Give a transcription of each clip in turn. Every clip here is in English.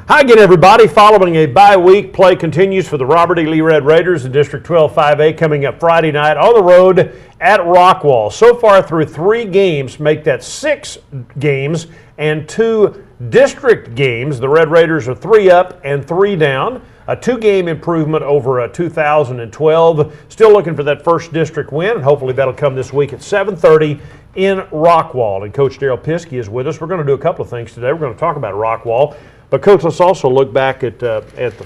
Hi again, everybody. Following a bye-week, play continues for the Robert E. Lee Red Raiders in District 12 5A coming up Friday night on the road at Rockwall. So far through 3 games, make that 6 games and 2 district games. The Red Raiders are 3 up and 3 down. A 2-game improvement over 2012. Still looking for that first district win, and hopefully that'll come this week at 7:30 in Rockwall. And Coach Darrell Piske is with us. We're going to do a couple of things today. We're going to talk about Rockwall. But, Coach, let's also look back at the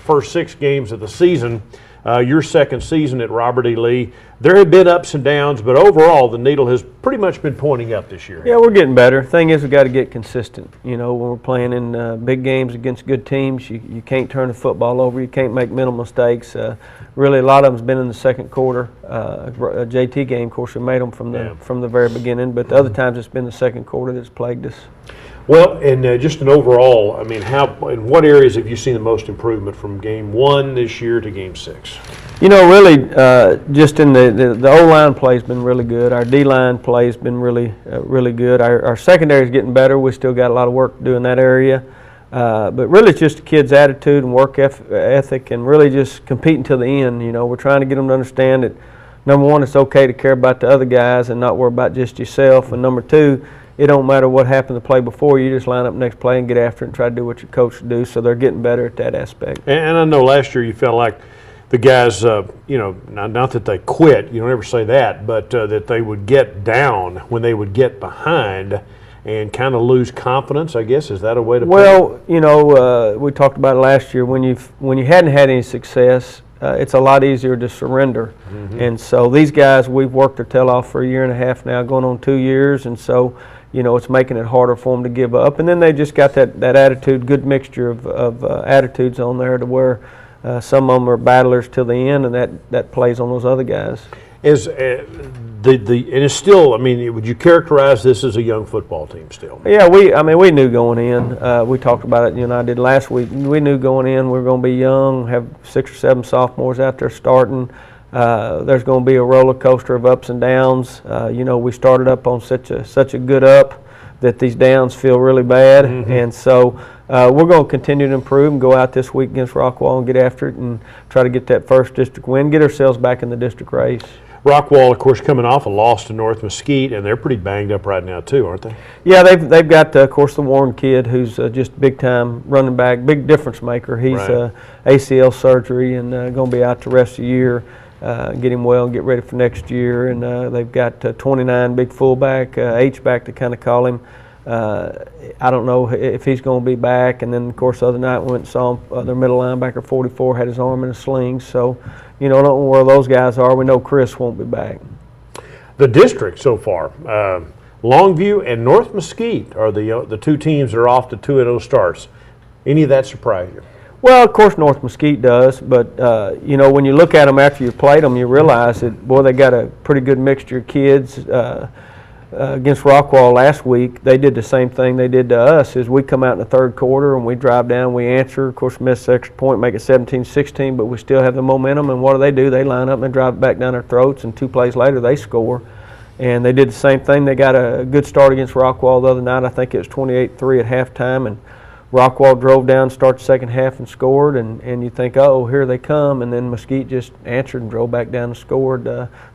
first 6 games of the season, your second season at Robert E. Lee. There have been ups and downs, but overall the needle has pretty much been pointing up this year. Yeah, we're getting better. Thing is, we've got to get consistent. You know, when we're playing in big games against good teams, you can't turn the football over. You can't make mental mistakes. Really, a lot of them's been in the second quarter. A JT game, of course, we made them from the very beginning, but the other times it's been the second quarter that's plagued us. Well, and just an overall, I mean, in what areas have you seen the most improvement from game 1 this year to game 6? You know, really, just in the O-line play's been really good. Our D-line play's been really good. Our secondary's getting better. We still got a lot of work to do in that area. But really, it's just the kids' attitude and work ethic and really just competing to the end. You know, we're trying to get them to understand that, number one, it's okay to care about the other guys and not worry about just yourself. And number 2, it don't matter what happened to play before, you just line up next play and get after it and try to do what your coach should do. So they're getting better at that aspect. And I know last year you felt like the guys, you know, not that they quit, you don't ever say that, but that they would get down when they would get behind and kind of lose confidence, I guess. Is that a way to put it? Well, you know, we talked about it last year. When you hadn't had any success, it's a lot easier to surrender. And so these guys, we've worked their tail off for 1.5 years now, going on 2 years, and so, you know, it's making it harder for them to give up. And then they just got that attitude, good mixture of attitudes on there to where some of them are battlers till the end, and that plays on those other guys. Is and it's still, I mean, would you characterize this as a young football team still? Yeah, we knew going in. We talked about it, you and I did last week. We knew going in we were going to be young, have 6 or 7 sophomores out there starting. There's going to be a roller coaster of ups and downs. You know, we started up on such a good up that these downs feel really bad, and so we're going to continue to improve and go out this week against Rockwall and get after it and try to get that first district win, get ourselves back in the district race. Rockwall, of course, coming off a loss to North Mesquite, and they're pretty banged up right now too, aren't they? Yeah, they've got, of course, the Warren kid who's just big-time running back, big difference maker. He's ACL surgery and going to be out the rest of the year. Get him well and get ready for next year. And they've got 29 big fullback, H-back to kind of call him. I don't know if he's going to be back. And then, of course, the other night we went and saw him, their middle linebacker, 44, had his arm in a sling. So, you know, I don't know where those guys are. We know Chris won't be back. The district so far, Longview and North Mesquite are the 2 teams that are off to 2-0 starts. Any of that surprise you? Well, of course, North Mesquite does, but, you know, when you look at them after you played them, you realize that, boy, they got a pretty good mixture of kids. Against Rockwall last week, they did the same thing they did to us, is we come out in the third quarter and we drive down, we answer, of course, miss the extra point, make it 17-16, but we still have the momentum, and what do? They line up and they drive it back down our throats, and 2 plays later they score. And they did the same thing. They got a good start against Rockwall the other night. I think it was 28-3 at halftime, and Rockwall drove down, started the second half and scored, and you think, oh, here they come, and then Mesquite just answered and drove back down and scored,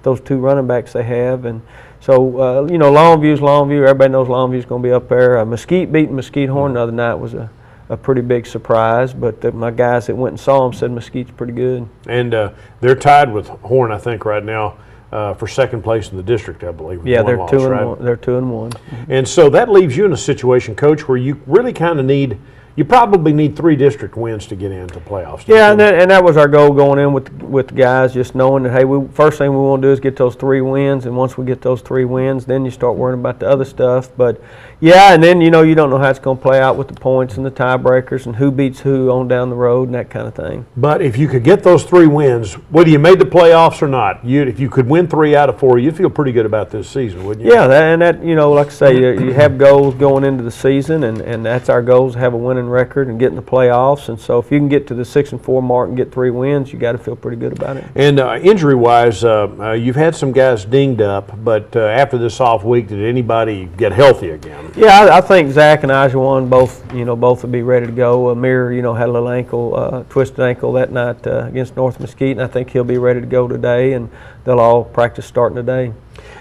those 2 running backs they have. And so, you know, Longview's Longview. Everybody knows Longview's going to be up there. Mesquite beating Mesquite Horn the other night was a pretty big surprise, but my guys that went and saw them said Mesquite's pretty good. And they're tied with Horn, I think, right now. For second place in the district, I believe. Yeah, they're 2-1. They're 2-1. And so that leaves you in a situation, Coach, where you really kind of you probably need 3 district wins to get into playoffs. Yeah, and that was our goal going in with the guys, just knowing that, hey, first thing we want to do is get those 3 wins, and once we get those 3 wins, then you start worrying about the other stuff. But yeah, and then, you know, you don't know how it's going to play out with the points and the tiebreakers and who beats who on down the road and that kind of thing. But if you could get those 3 wins, whether you made the playoffs or not, if you could win 3 out of 4, you'd feel pretty good about this season, wouldn't you? Yeah, that you know, like I say, you have goals going into the season, and that's our goals, to have a winning record and get in the playoffs. And so if you can get to the 6-4 mark and get 3 wins, you got to feel pretty good about it. And injury-wise, you've had some guys dinged up, but after this off week, did anybody get healthy again? Yeah, I think Zach and Ajuan both will be ready to go. Amir, had a little ankle, twisted ankle that night against North Mesquite, and I think he'll be ready to go today, and they'll all practice starting today.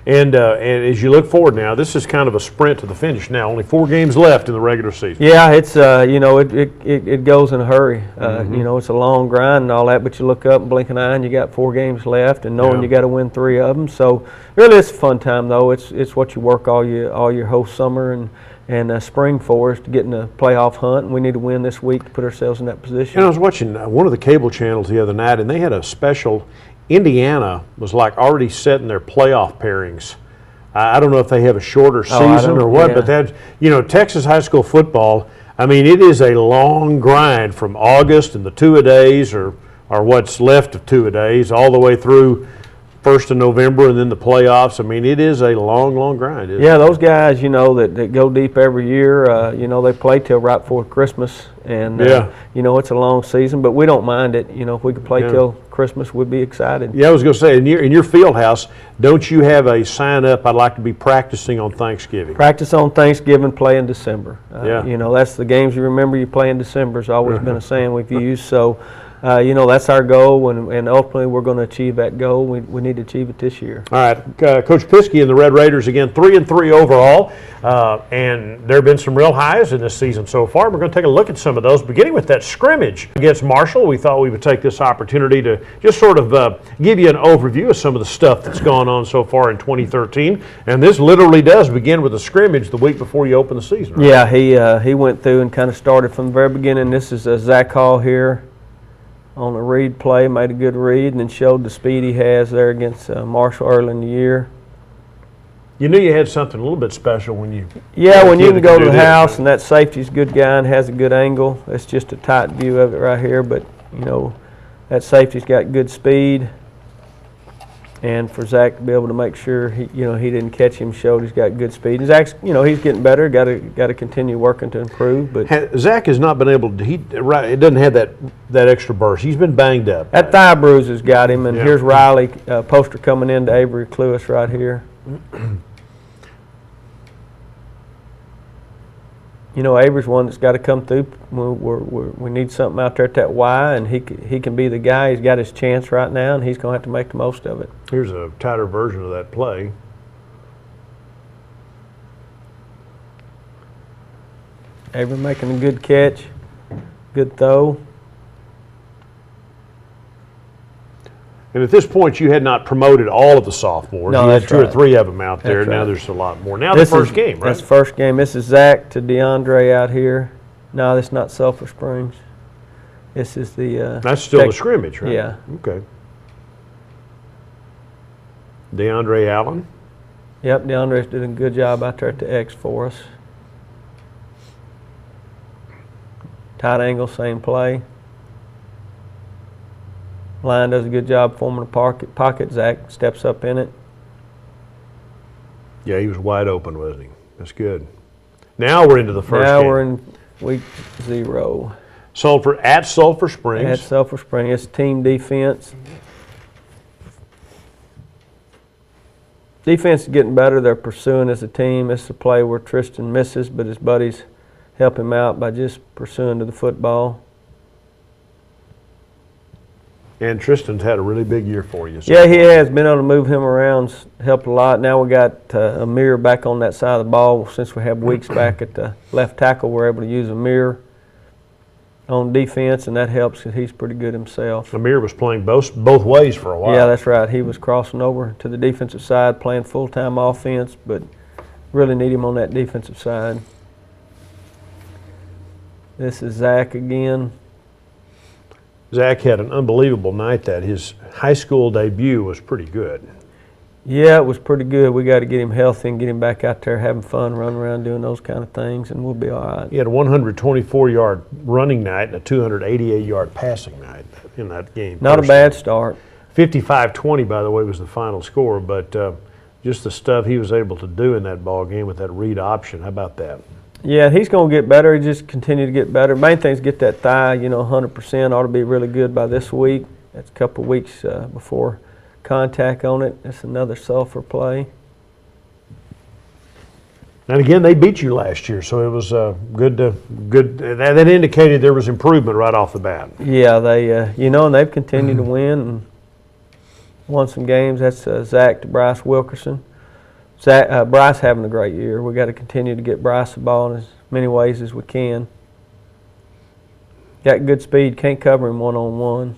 And as you look forward now, this is kind of a sprint to the finish now. Only 4 games left in the regular season. Yeah, it's it goes in a hurry. It's a long grind and all that, but you look up and blink an eye and you got 4 games left, and knowing you got to win 3 of them. So really, it's a fun time though. It's what you work all your whole summer and spring for us to get in the playoff hunt, and we need to win this week to put ourselves in that position. And I was watching one of the cable channels the other night, and they had a special. Indiana was like already setting their playoff pairings. I don't know if they have a shorter season or what, but that, Texas high school football, I mean, it is a long grind from August and the 2-a-days or what's left of 2-a-days all the way through 1st of November and then the playoffs. I mean, it is a long, long grind. Yeah, those guys, that go deep every year, they play till right before Christmas. And, it's a long season, but we don't mind it. If we could play till Christmas, we'd be excited. Yeah, I was going to say, in your field house, don't you have a sign up, I'd like to be practicing on Thanksgiving? Practice on Thanksgiving, play in December. That's the games you remember you play in December has always been a saying we've used. So, that's our goal, and ultimately we're going to achieve that goal. We need to achieve it this year. All right, Coach Piske and the Red Raiders, again, 3-3 overall, and there have been some real highs in this season so far. We're going to take a look at some of those, beginning with that scrimmage against Marshall. We thought we would take this opportunity to just sort of give you an overview of some of the stuff that's gone on so far in 2013, and this literally does begin with a scrimmage the week before you open the season, right? Yeah, he went through and kind of started from the very beginning. This is Zach Hall here on a read play, made a good read, and then showed the speed he has there against Marshall early in the year. You knew you had something a little bit special when you... Yeah, when you can go to the house and that safety's a good guy and has a good angle. It's just a tight view of it right here, but, that safety's got good speed. And for Zach to be able to make sure he didn't catch him, showed he's got good speed. And Zach's, he's getting better. Got to continue working to improve. But Zach has not been able to. It doesn't have that extra burst. He's been banged up. That thigh bruise has got him. And here's Riley poster coming into Avery Cluis right here. Avery's one that's got to come through. We need something out there at that Y, and he can be the guy. He's got his chance right now, and he's going to have to make the most of it. Here's a tighter version of that play. Avery making a good catch, good throw. And at this point, you had not promoted all of the sophomores. No, you had that's 2 or right. 3 of them out there. That's now right. there's a lot more. Now the first game, right? That's the first game. This is Zach to DeAndre out here. No, that's not Sulphur Springs. This is the... that's still the scrimmage, right? Yeah. Okay. DeAndre Allen. Yep, DeAndre's doing a good job out there at the X for us. Tight angle, same play. Line does a good job forming a pocket. Zach steps up in it. Yeah, he was wide open, wasn't he? That's good. Now we're into the first game. Now we're in week 0. At Sulphur Springs. At Sulphur Springs. It's team defense. Defense is getting better. They're pursuing as a team. It's a play where Tristan misses, but his buddies help him out by just pursuing to the football. And Tristan's had a really big year for you. Yeah, he has. Been able to move him around, helped a lot. Now we got Amir back on that side of the ball. Since we have Weeks back at the left tackle, we're able to use Amir on defense, and that helps because he's pretty good himself. Amir was playing both ways for a while. Yeah, that's right. He was crossing over to the defensive side, playing full-time offense, but really need him on that defensive side. This is Zach again. Zach had an unbelievable night. That his high school debut was pretty good. Yeah, it was pretty good. We got to get him healthy and get him back out there having fun, running around doing those kind of things, and we'll be all right. He had a 124-yard running night and a 288-yard passing night in that game. Not a bad start. 55-20, by the way, was the final score, but just the stuff he was able to do in that ball game with that read option. How about that? Yeah, he's going to get better. He just continue to get better. Main thing is get that thigh, 100%. Ought to be really good by this week. That's a couple of weeks before contact on it. It's another Sulphur play. And again, they beat you last year, so it was good. That indicated there was improvement right off the bat. Yeah, they and they've continued to win and won some games. That's Zach to Bryce Wilkerson. Bryce having a great year. We got to continue to get Bryce the ball in as many ways as we can. Got good speed. Can't cover him one-on-one.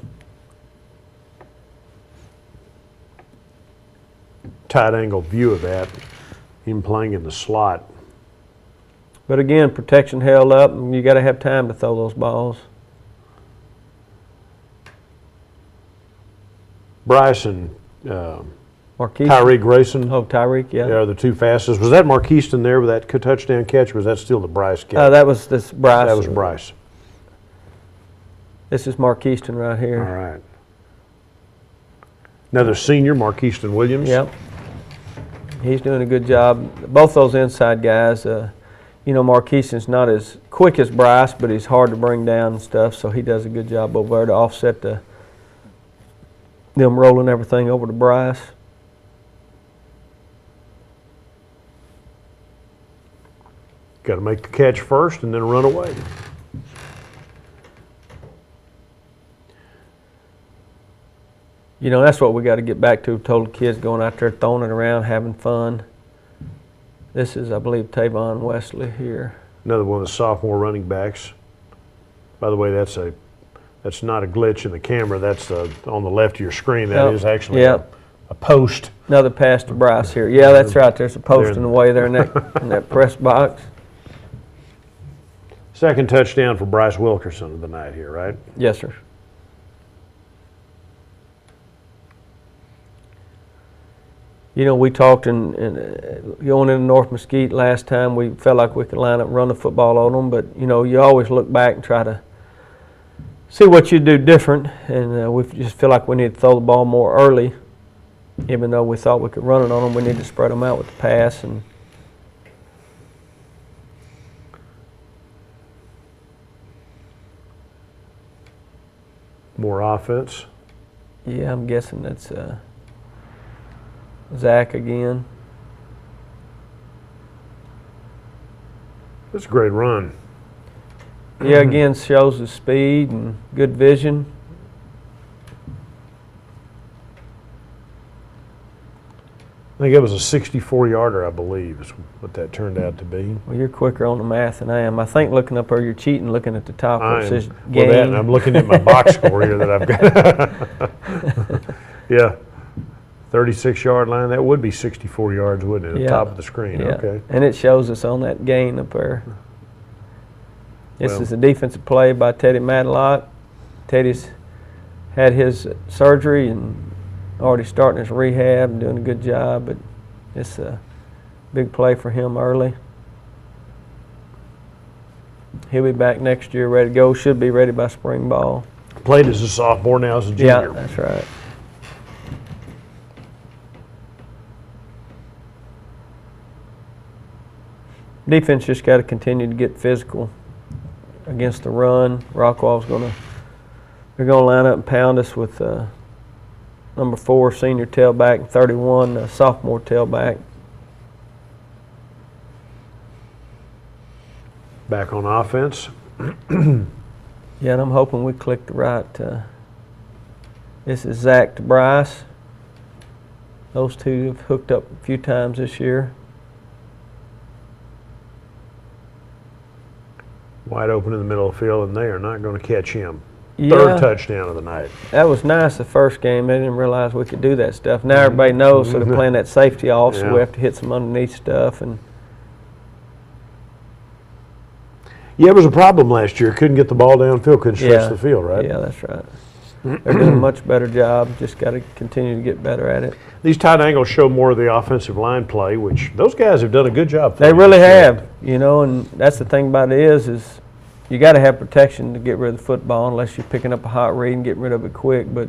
Tight angle view of that. Him playing in the slot. But again, protection held up, and you got to have time to throw those balls. Bryce and Marquise. Tyreek Grayson. Oh, Tyreek, yeah. They are the two fastest. Was that Marquiston there with that touchdown catch, or was that still the Bryce catch? That was this Bryce. That was Bryce. This is Marquiston right here. All right. Another senior, Marquiston Williams. Yep. He's doing a good job. Both those inside guys, Marquiston's not as quick as Bryce, but he's hard to bring down and stuff, so he does a good job over there to offset them rolling everything over to Bryce. Got to make the catch first and then run away. That's what we got to get back to. Told the kids going out there throwing it around, having fun. This is, I believe, Tavon Wesley here. Another one of the sophomore running backs. By the way, that's not a glitch in the camera. That's on the left of your screen. That is actually a post. Another pass to Bryce here. Yeah, that's right. There's a post in the way there in that press box. Second touchdown for Bryce Wilkerson of the night here, right? Yes, sir. We talked in going into North Mesquite last time. We felt like we could line up and run the football on them, but you always look back and try to see what you do different. And we just feel like we need to throw the ball more early, even though we thought we could run it on them. We need to spread them out with the pass. And more offense. Yeah, I'm guessing that's Zach again. That's a great run. Yeah, again, shows the speed and good vision. I think it was a 64-yarder, I believe, is what that turned out to be. Well, you're quicker on the math than I am. I think looking up there, you're cheating, looking at the top where it says game. Well, I'm looking at my box score here that I've got. Yeah. 36-yard line, that would be 64 yards, wouldn't it? At the top of the screen, yeah. Okay. And it shows us on that gain up there. This is a defensive play by Teddy Matlock. Teddy's had his surgery and already starting his rehab and doing a good job, but it's a big play for him early. He'll be back next year ready to go, should be ready by spring ball. Played as a sophomore, now as a junior. Yeah, that's right. Defense just got to continue to get physical against the run. Rockwall's they're gonna line up and pound us with number 4 senior tailback and 31 sophomore tailback. Back on offense. Yeah, and I'm hoping we click the right. This is Zach to Bryce. Those two have hooked up a few times this year. Wide open in the middle of the field, and they are not going to catch him. Yeah, Third touchdown of the night. That was nice the first game. They didn't realize we could do that stuff. Now everybody knows, so they're playing that safety off, so we have to hit some underneath stuff. And yeah, it was a problem last year. Couldn't get the ball downfield, couldn't stretch the field, right? Yeah, that's right. They're doing a much better job. Just got to continue to get better at it. These tight angles show more of the offensive line play, which those guys have done a good job. They really have, and that's the thing about it is you got to have protection to get rid of the football unless you're picking up a hot read and getting rid of it quick. But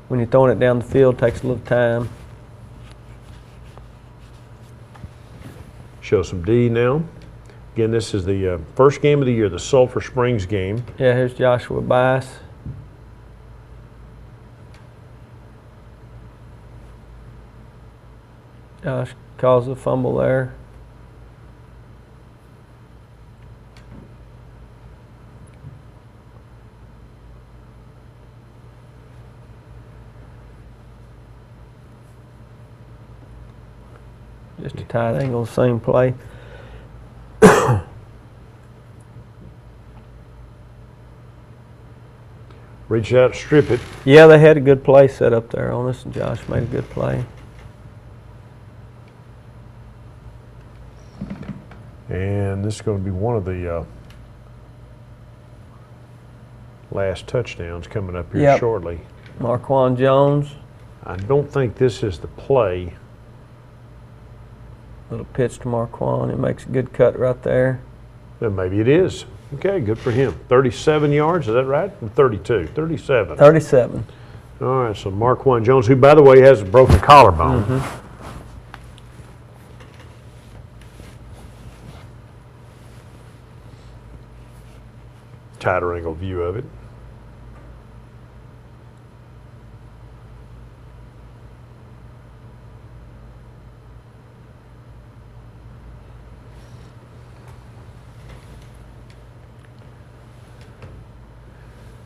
when you're throwing it down the field, it takes a little time. Show some D now. Again, this is the first game of the year, the Sulphur Springs game. Yeah, here's Joshua Bice. Josh caused a fumble there. Just a tight angle, same play. Reach out, strip it. Yeah, they had a good play set up there on us, and Josh made a good play. And this is going to be one of the last touchdowns coming up here shortly. Marquand Jones. I don't think this is the play. Little pitch to Marquand. He makes a good cut right there. Then maybe it is. Okay, good for him. 37 yards, is that right? 32, 37. 37. All right, so Marquand Jones, who, by the way, has a broken collarbone. Tighter angle view of it.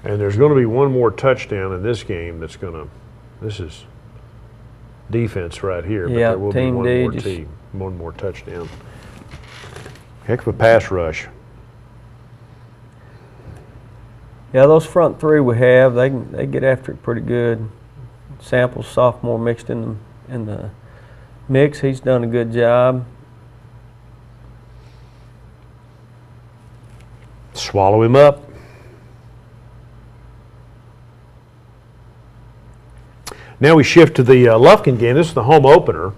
And there's going to be one more touchdown in this game that's going to, this is defense right here, but there will be one more touchdown. Heck of a pass rush. Yeah, those front three we have, they get after it pretty good. Sample's sophomore mixed in the mix. He's done a good job. Swallow him up. Now we shift to the Lufkin game. This is the home opener,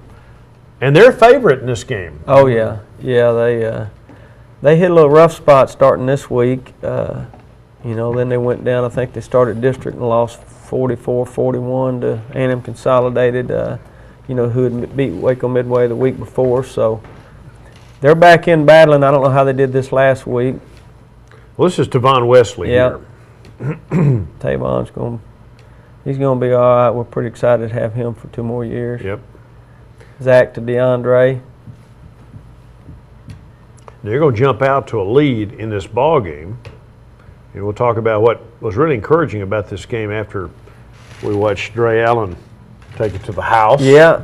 and they're a favorite in this game. Oh yeah, they hit a little rough spot starting this week. You know, then they went down. I think they started district and lost 44-41 to A&M Consolidated. You know, who had beat Waco Midway the week before. So they're back in battling. I don't know how they did this last week. Well, this is Tavon Wesley here. Tavon's he's going to be all right. We're pretty excited to have him for 2 more years. Yep. Zach to DeAndre. They're going to jump out to a lead in this ball game. And we'll talk about what was really encouraging about this game after we watched Dre Allen take it to the house. Yeah.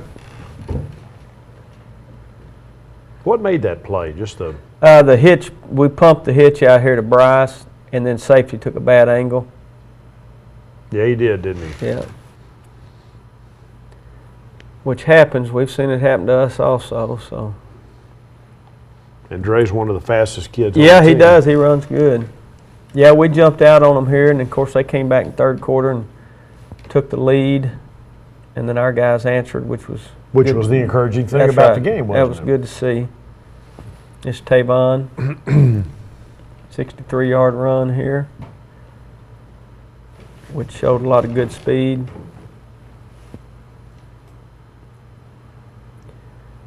What made that play? Just the hitch. We pumped the hitch out here to Bryce, and then safety took a bad angle. Yeah, he did, didn't he? Yeah. Which happens. We've seen it happen to us also. So. And Dre's one of the fastest kids on the Yeah, he team. does. He runs good. Yeah, we jumped out on them here, and of course they came back in third quarter and took the lead, and then our guys answered, which was the encouraging thing about the game, wasn't it? That was good to see. It's Tavon, 63-yard run here, which showed a lot of good speed.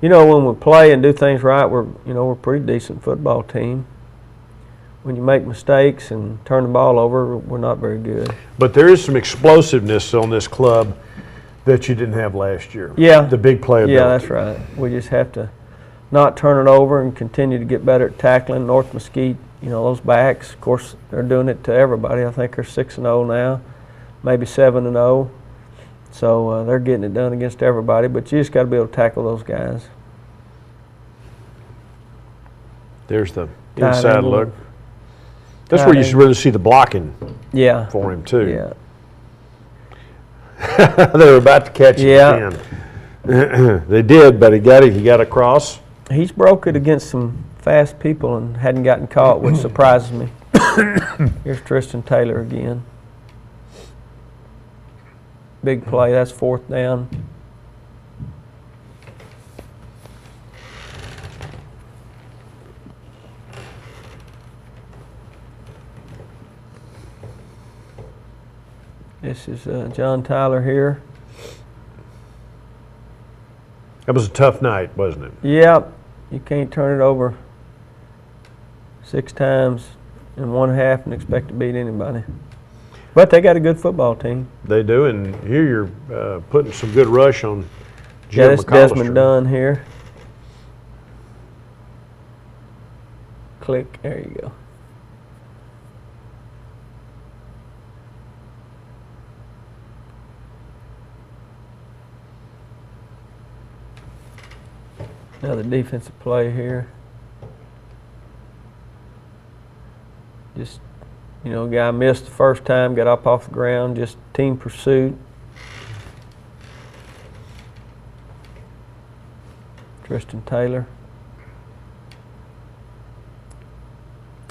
You know, when we play and do things right, we're a pretty decent football team. When you make mistakes and turn the ball over, we're not very good. But there is some explosiveness on this club that you didn't have last year. Yeah. The big playability. Yeah, that's right. We just have to not turn it over and continue to get better at tackling. North Mesquite, those backs, of course, they're doing it to everybody. I think they're 6-0 now, maybe 7-0. So they're getting it done against everybody, but you just got to be able to tackle those guys. There's the inside look. That's where you should really see the blocking for him, too. Yeah. They were about to catch him again. They did, but he got across. He's broke it against some fast people and hadn't gotten caught, which surprises me. Here's Tristan Taylor again. Big play, that's 4th down. This is John Tyler here. That was a tough night, wasn't it? Yep. You can't turn it over 6 times in 1/2 and expect to beat anybody. But they got a good football team. They do, and here you're putting some good rush on Jim Yeah, this McCollister. Desmond Dunn here. Click, there you go. Another defensive play here. Just, you know, guy missed the first time, got up off the ground, just team pursuit. Tristan Taylor.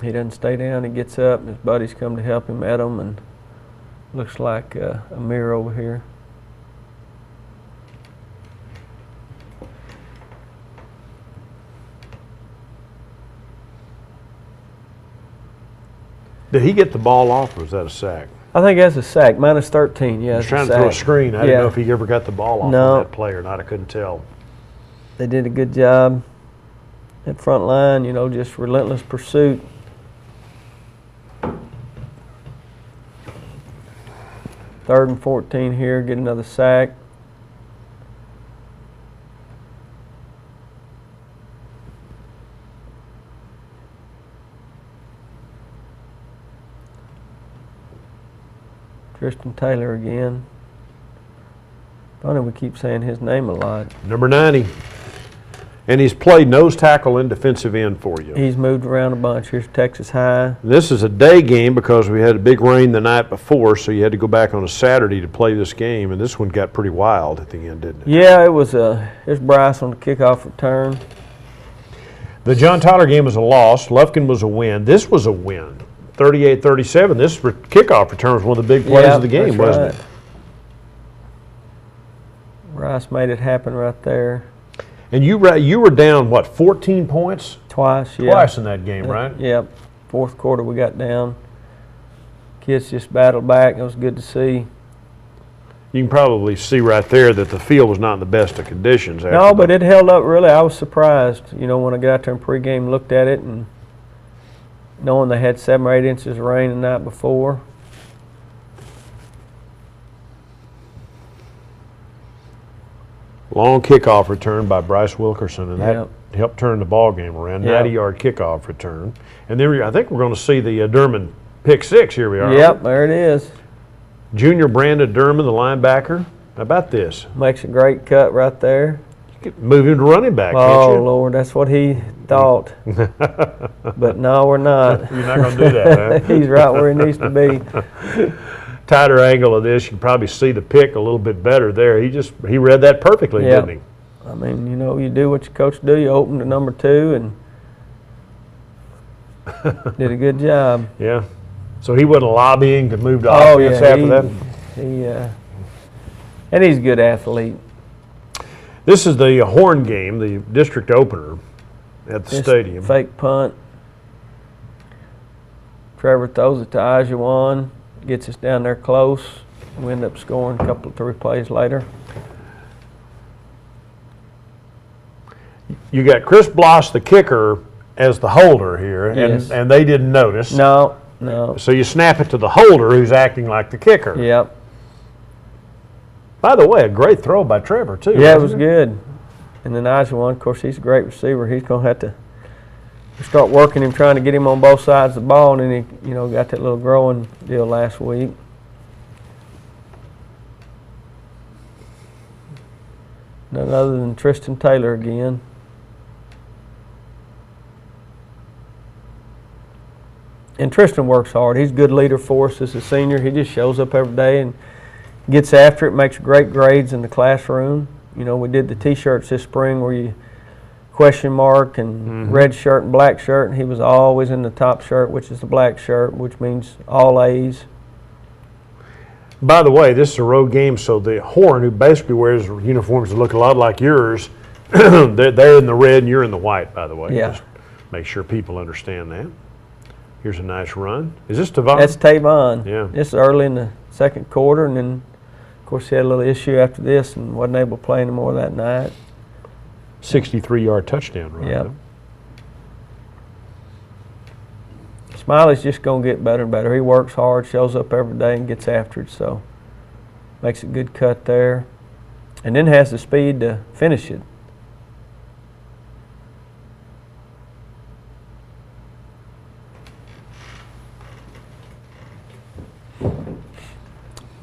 He doesn't stay down, he gets up, and his buddies come to help him at him, and looks like Amir over here. Did he get the ball off, or was that a sack? I think that's a sack, minus 13, yeah. I was trying to throw a screen. I didn't know if he ever got the ball off on that play or not. I couldn't tell. They did a good job at front line, you know, just relentless pursuit. Third and 14 here, get another sack. Tristan Taylor again. Funny we keep saying his name a lot. Number 90. And he's played nose tackle and defensive end for you. He's moved around a bunch. Here's Texas High. This is a day game because we had a big rain the night before, so you had to go back on a Saturday to play this game, and this one got pretty wild at the end, didn't it? Yeah, it was. Here's Bryce on the kickoff return. The John Tyler game was a loss. Lufkin was a win. This was a win. 38-37. This kickoff return was one of the big plays of the game, wasn't it? Rice made it happen right there. And you were down, what, 14 points? Twice, yeah. Twice in that game, right? Yep. Fourth quarter we got down. Kids just battled back. It was good to see. You can probably see right there that the field was not in the best of conditions. No, but it held up really. I was surprised, you know, when I got out there in pregame, looked at it, and knowing they had 7 or 8 inches of rain the night before. Long kickoff return by Bryce Wilkerson, and that helped turn the ball game around. 90-yard kickoff return. And then I think we're going to see the Durman pick 6. Here we are. Yep, there it is. Junior Brandon Durman, the linebacker. How about this? Makes a great cut right there. You could move him to running back, oh, can't you? Lord, that's what he thought. But no, we're not. You're not going to do that, huh? He's right where he needs to be. Tighter angle of this, you can probably see the pick a little bit better there. He read that perfectly, didn't he? I mean, you know, you do what your coach do. You open to number 2 and did a good job. Yeah. So he wasn't lobbying to move to offense after that? And he's a good athlete. This is the Horn game, the district opener at the stadium. Fake punt. Trevor throws it to Ajuan. Gets us down there close. We end up scoring a couple of 3 plays later. You got Chris Bloss, the kicker, as the holder here, and they didn't notice. No. So you snap it to the holder who's acting like the kicker. Yep. By the way, a great throw by Trevor, too. Yeah, it was good. And then Ajuan, of course, he's a great receiver. He's going to have to start working him, trying to get him on both sides of the ball, and then he, you know, got that little growing deal last week. None other than Tristan Taylor again. And Tristan works hard. He's a good leader for us as a senior. He just shows up every day and gets after it, makes great grades in the classroom. You know, we did the T-shirts this spring where you question mark and red shirt and black shirt, and he was always in the top shirt, which is the black shirt, which means all A's. By the way, this is a road game, so the Horn, who basically wears uniforms that look a lot like yours, they're in the red and you're in the white, by the way. Yeah. Just make sure people understand that. Here's a nice run. Is this Tavon? That's Tavon. Yeah. This is early in the second quarter, and then, of course, he had a little issue after this and wasn't able to play anymore that night. 63-yard touchdown run. Yep. Smiley's just going to get better and better. He works hard, shows up every day, and gets after it, so makes a good cut there. And then has the speed to finish it.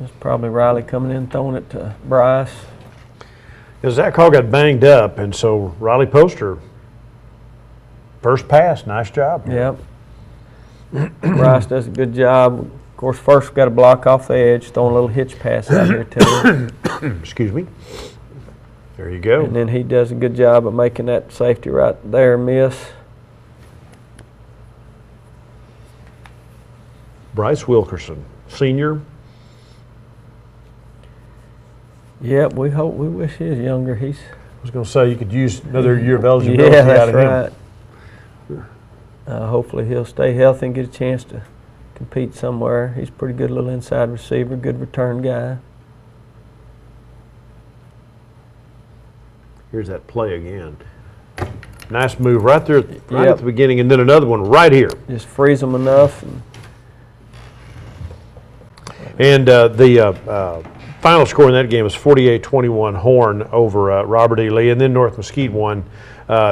It's probably Riley coming in, throwing it to Bryce. Zach Hall got banged up, and so Riley Poster, first pass, nice job. Yep. Bryce does a good job. Of course, first got a block off the edge, throwing a little hitch pass out here to him. Excuse me. There you go. And then he does a good job of making that safety right there miss. Bryce Wilkerson, senior. Yep, we wish he was younger. I was going to say you could use another year of eligibility yeah, out of that's him. right. Hopefully he'll stay healthy and get a chance to compete somewhere. He's a pretty good little inside receiver, good return guy. Here's that play again. Nice move right there right Yep. at the beginning, and then another one right here. Just freeze them enough. And the final score in that game was 48-21 Horn over Robert E. Lee, and then North Mesquite won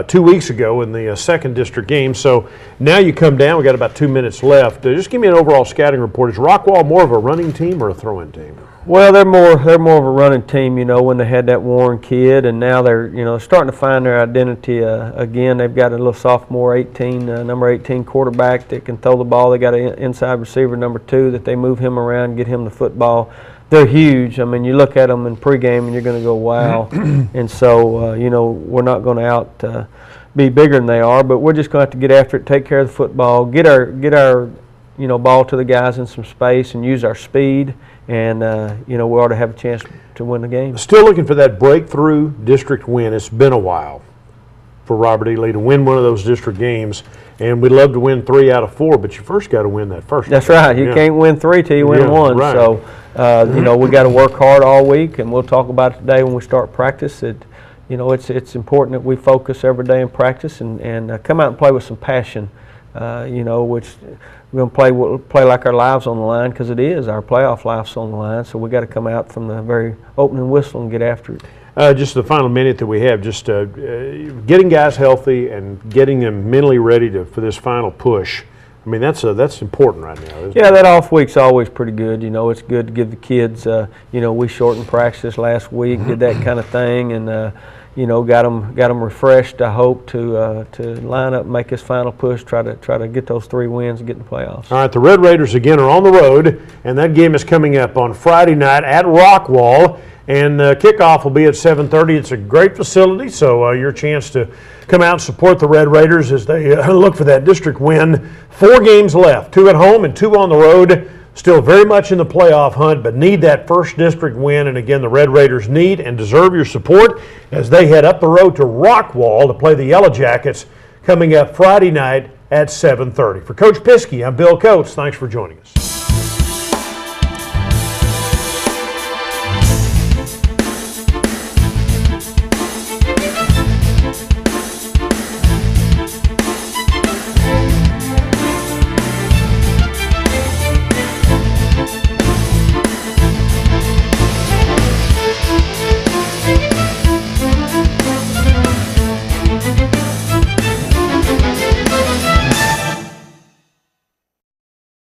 2 weeks ago in the second district game. So now you come down. We got about 2 minutes left. Just give me an overall scouting report. Is Rockwall more of a running team or a throw-in team? Well, they're more of a running team, you know, when they had that Warren kid, and now they're, you know, starting to find their identity again. They've got a little sophomore number 18 quarterback that can throw the ball. They got an inside receiver, number 2, that they move him around, get him the football. They're huge. I mean, you look at them in pregame and you're going to go, wow. And so, you know, we're not going to be bigger than they are, but we're just going to have to get after it, take care of the football, get our you know, ball to the guys in some space and use our speed. And, you know, we ought to have a chance to win the game. Still looking for that breakthrough district win. It's been a while for Robert E. Lee to win one of those district games, and we'd love to win 3 out of 4, but you first got to win that first one. That's right. You can't win 3 till you win 1. Right. So, you know, we got to work hard all week, and we'll talk about it today when we start practice. You know, it's important that we focus every day in practice and come out and play with some passion. You know, which we're going to play like our lives on the line, because it is our playoff lives on the line. So we got to come out from the very opening whistle and get after it. Just the final minute that we have, just getting guys healthy and getting them mentally ready for this final push. I mean, that's important right now, isn't it? Yeah, that off week's always pretty good. You know, it's good to give the kids. You know, we shortened practice last week, did that kind of thing, and you know, got them refreshed. I hope to line up, and make this final push, try to get those 3 wins and get in the playoffs. All right, the Red Raiders again are on the road, and that game is coming up on Friday night at Rockwall, and kickoff will be at 7:30. It's a great facility, so your chance to come out and support the Red Raiders as they look for that district win. 4 games left, 2 at home and 2 on the road. Still very much in the playoff hunt, but need that first district win. And again, the Red Raiders need and deserve your support as they head up the road to Rockwall to play the Yellow Jackets coming up Friday night at 7:30. For Coach Piske, I'm Bill Coates. Thanks for joining us.